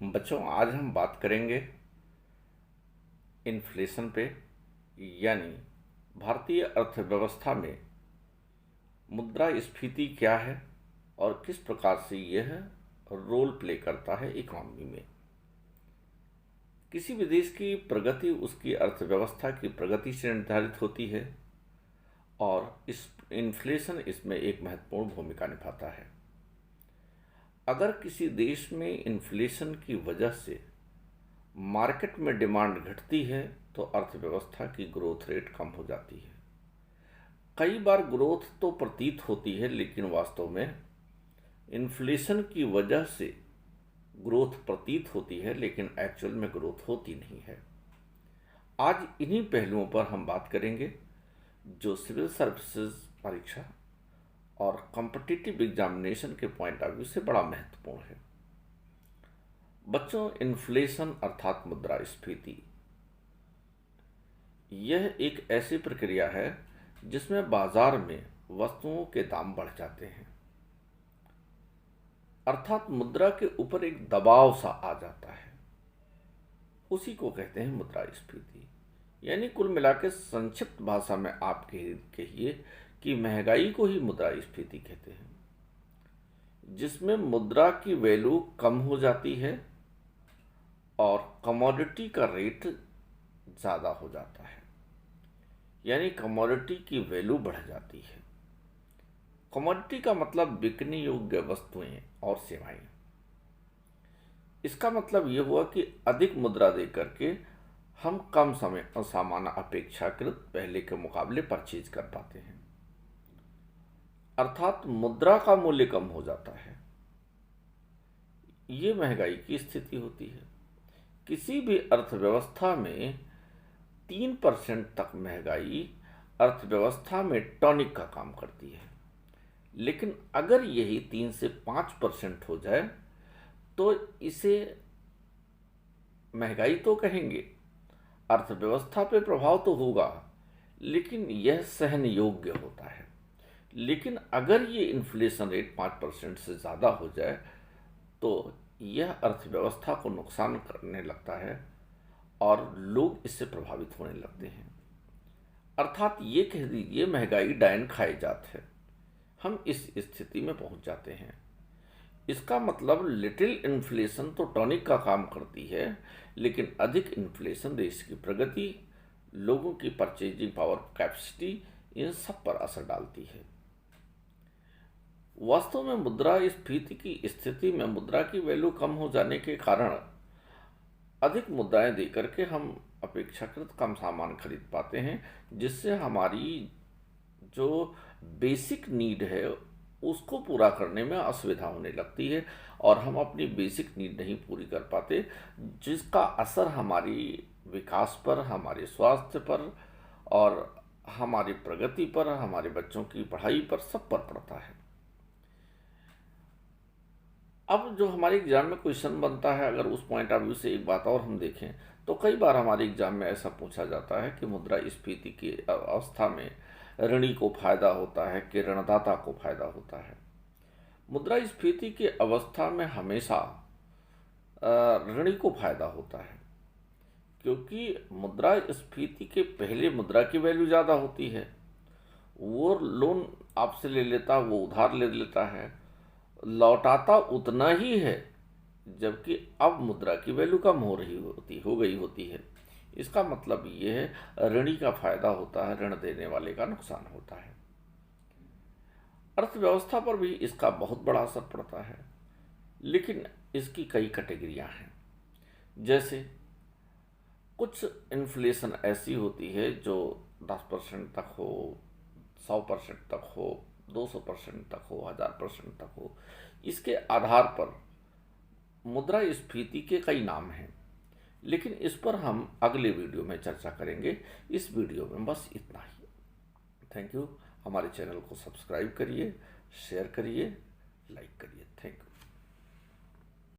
बच्चों, आज हम बात करेंगे इन्फ्लेशन पे, यानी भारतीय अर्थव्यवस्था में मुद्रास्फीति क्या है और किस प्रकार से यह रोल प्ले करता है इकोनॉमी में। किसी भी देश की प्रगति उसकी अर्थव्यवस्था की प्रगति से निर्धारित होती है और इस इन्फ्लेशन इसमें एक महत्वपूर्ण भूमिका निभाता है। अगर किसी देश में इन्फ्लेशन की वजह से मार्केट में डिमांड घटती है तो अर्थव्यवस्था की ग्रोथ रेट कम हो जाती है। कई बार ग्रोथ तो प्रतीत होती है, लेकिन वास्तव में इन्फ्लेशन की वजह से ग्रोथ प्रतीत होती है, लेकिन एक्चुअल में ग्रोथ होती नहीं है। आज इन्हीं पहलुओं पर हम बात करेंगे जो सिविल सर्विसेज परीक्षा और कॉम्पिटिटिव एग्जामिनेशन के पॉइंट ऑफ व्यू से बड़ा महत्वपूर्ण है। बच्चों, इन्फ्लेशन अर्थात मुद्रास्फीति यह एक ऐसी प्रक्रिया है जिसमें बाजार में वस्तुओं के दाम बढ़ जाते हैं, अर्थात मुद्रा के ऊपर एक दबाव सा आ जाता है। उसी को कहते हैं मुद्रास्फीति। यानी कुल मिला के संक्षिप्त भाषा में आप कहिए कि महंगाई को ही मुद्रास्फीति कहते हैं, जिसमें मुद्रा की वैल्यू कम हो जाती है और कमोडिटी का रेट ज़्यादा हो जाता है, यानी कमोडिटी की वैल्यू बढ़ जाती है। कमोडिटी का मतलब बिकने योग्य वस्तुएं और सेवाएं। इसका मतलब यह हुआ कि अधिक मुद्रा दे करके हम कम समय और सामान अपेक्षाकृत पहले के मुकाबले परचेज कर पाते हैं, अर्थात मुद्रा का मूल्य कम हो जाता है। ये महंगाई की स्थिति होती है। किसी भी अर्थव्यवस्था में 3% तक महंगाई अर्थव्यवस्था में टॉनिक का काम करती है, लेकिन अगर यही 3 से 5% हो जाए तो इसे महंगाई तो कहेंगे, अर्थव्यवस्था पे प्रभाव तो होगा, लेकिन यह सहन योग्य होता है। लेकिन अगर ये इन्फ्लेशन रेट 5% से ज़्यादा हो जाए तो यह अर्थव्यवस्था को नुकसान करने लगता है और लोग इससे प्रभावित होने लगते हैं। अर्थात ये कह दीजिए महंगाई डायन खाए जात है। हम इस स्थिति में पहुंच जाते हैं। इसका मतलब लिटिल इन्फ्लेशन तो टॉनिक का काम करती है, लेकिन अधिक इन्फ्लेशन देश की प्रगति, लोगों की परचेजिंग पावर, कैपेसिटी, इन सब पर असर डालती है। वास्तव में मुद्रास्फीति की स्थिति में मुद्रा की वैल्यू कम हो जाने के कारण अधिक मुद्राएं देकर के हम अपेक्षाकृत कम सामान खरीद पाते हैं, जिससे हमारी जो बेसिक नीड है उसको पूरा करने में असुविधा होने लगती है और हम अपनी बेसिक नीड नहीं पूरी कर पाते, जिसका असर हमारी विकास पर, हमारे स्वास्थ्य पर और हमारी प्रगति पर, हमारे बच्चों की पढ़ाई पर, सब पर पड़ता है। अब जो हमारे एग्जाम में क्वेश्चन बनता है, अगर उस पॉइंट ऑफ व्यू से एक बात और हम देखें तो कई बार हमारे एग्जाम में ऐसा पूछा जाता है कि मुद्रास्फीति की अवस्था में ऋणी को फायदा होता है कि ऋणदाता को फायदा होता है। मुद्रास्फीति की अवस्था में हमेशा ऋणी को फायदा होता है, क्योंकि मुद्रास्फीति के पहले मुद्रा की वैल्यू ज़्यादा होती है। वो लोन आपसे ले लेता, वो उधार ले लेता है, लौटाता उतना ही है, जबकि अब मुद्रा की वैल्यू कम हो गई होती है। इसका मतलब ये है ऋणी का फायदा होता है, ऋण देने वाले का नुकसान होता है। अर्थव्यवस्था पर भी इसका बहुत बड़ा असर पड़ता है, लेकिन इसकी कई कैटेगरियां हैं। जैसे कुछ इन्फ्लेशन ऐसी होती है जो 10% तक हो, 100% तक हो, 200% तक हो, 1000% तक हो। इसके आधार पर मुद्रास्फीति के कई नाम हैं, लेकिन इस पर हम अगले वीडियो में चर्चा करेंगे। इस वीडियो में बस इतना ही। Thank you. हमारे चैनल को सब्सक्राइब करिए, शेयर करिए, लाइक करिए। Thank you.